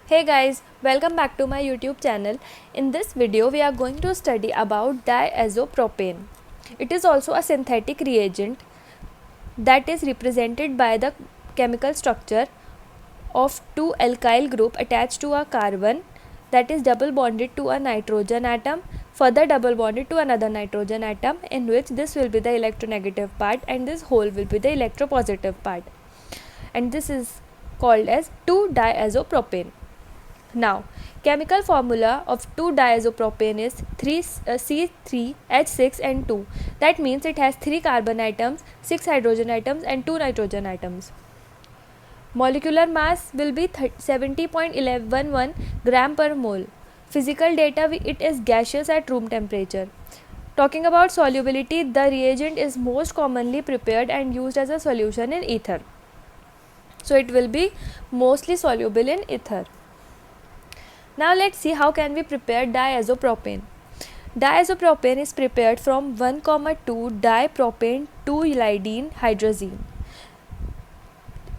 Hey guys, welcome back to my YouTube channel. In this video, we are going to study about diazopropane. It is also a synthetic reagent that is represented by the chemical structure of two alkyl group attached to a carbon that is double bonded to a nitrogen atom, further double bonded to another nitrogen atom, in which this will be the electronegative part and this whole will be the electropositive part. And this is called as 2-diazopropane. Now, chemical formula of 2-diazopropane is C3H6 and 2. That means it has 3 carbon atoms, 6 hydrogen atoms and 2 nitrogen atoms. Molecular mass will be 70.11 gram per mole. Physical data, it is gaseous at room temperature. Talking about solubility, the reagent is most commonly prepared and used as a solution in ether. So it will be mostly soluble in ether. Now let's see how can we prepare diazopropane. Diazopropane is prepared from 1,2-dipropane 2-iodine hydrazine.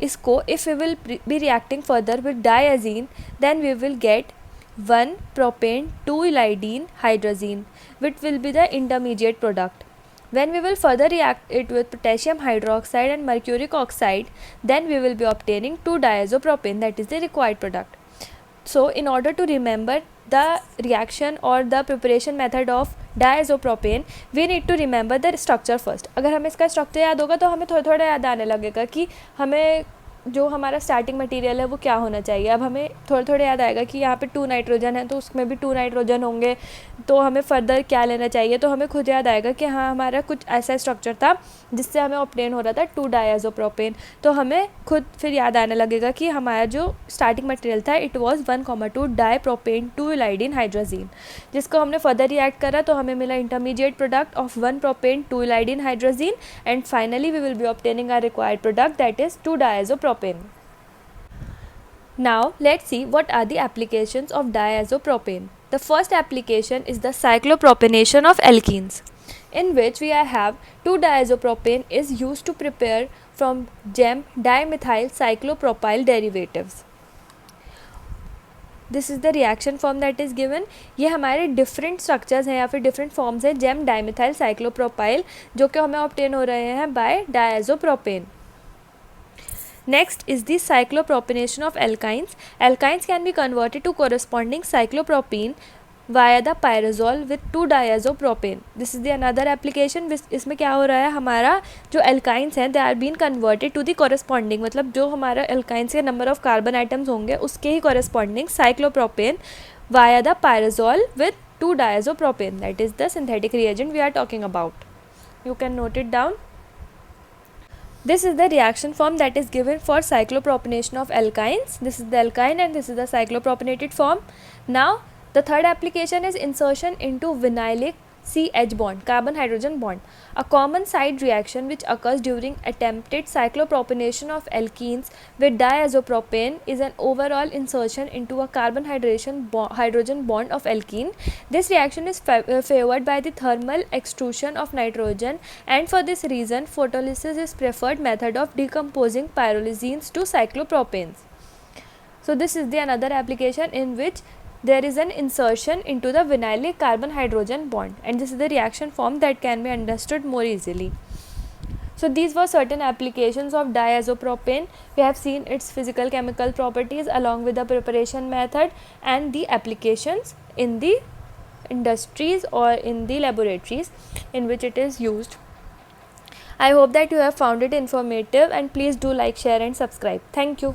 इसको if we will be reacting further with diazine, then we will get 1-propane 2-iodine hydrazine, which will be the intermediate product. When we will further react it with potassium hydroxide and mercuric oxide, then we will be obtaining 2-diazopropane, that is the required product. So in order to remember the reaction or the preparation method of diazopropane, we need to remember the structure first. अगर हमें इसका structure याद होगा तो हमें थोड़ा थोड़ा याद आने लगेगा कि हमें जो हमारा स्टार्टिंग मटेरियल है वो क्या होना चाहिए. अब हमें थोड़ा थोड़ा याद आएगा कि यहाँ पे 2 नाइट्रोजन है तो उसमें भी 2 नाइट्रोजन होंगे, तो हमें फर्दर क्या लेना चाहिए. तो हमें खुद याद आएगा कि हाँ हमारा कुछ ऐसा स्ट्रक्चर था जिससे हमें ऑब्टेन हो रहा था 2-diazopropane. तो हमें खुद फिर याद आने लगेगा कि हमारा जो स्टार्टिंग मटेरियल था it was 1,2-dipropane 2-iodine hydrazine, जिसको हमने फर्दर रिएक्ट करा तो हमें मिला intermediate product of 1-propane 2-iodine hydrazine and finally we will be obtaining our required product that is 2-diazopropane. Now let's see what are the applications of diazopropane. The first application is the cyclopropanation of alkenes, in which we have 2-diazopropane is used to prepare from GEM dimethyl cyclopropyl derivatives. This is the reaction form that is given. ये हमारे different structures हैं या फिर different forms हैं GEM dimethyl cyclopropyl जो कि हमें obtain हो रहे हैं by diazopropane. Next is the cyclopropanation of alkynes. Alkynes can be converted to corresponding cyclopropene via the pyrazole with 2-diazopropane. This is the another application. इसमें क्या हो रहा है, हमारा जो alkynes हैं they are being converted to the corresponding, मतलब जो हमारा alkynes के number of carbon atoms होंगे उसके ही corresponding cyclopropane via the pyrazole with 2-diazopropane. That is the synthetic reagent we are talking about. You can note it down. This is the reaction form that is given for cyclopropanation of alkynes. This is the alkyne and this is the cyclopropanated form. Now the third application is insertion into vinylic CH bond, carbon hydrogen bond, a common side reaction which occurs during attempted cyclopropanation of alkenes with diazopropane is an overall insertion into a carbon hydrogen bond of alkene. This reaction is favored by the thermal extrusion of nitrogen, and for this reason photolysis is preferred method of decomposing pyrrolizines to cyclopropanes. So this is the another application in which there is an insertion into the vinylic carbon hydrogen bond, and this is the reaction form that can be understood more easily. So these were certain applications of diazopropane. We have seen its physical chemical properties along with the preparation method and the applications in the industries or in the laboratories in which it is used. I hope that you have found it informative, and please do like, share and subscribe. Thank you.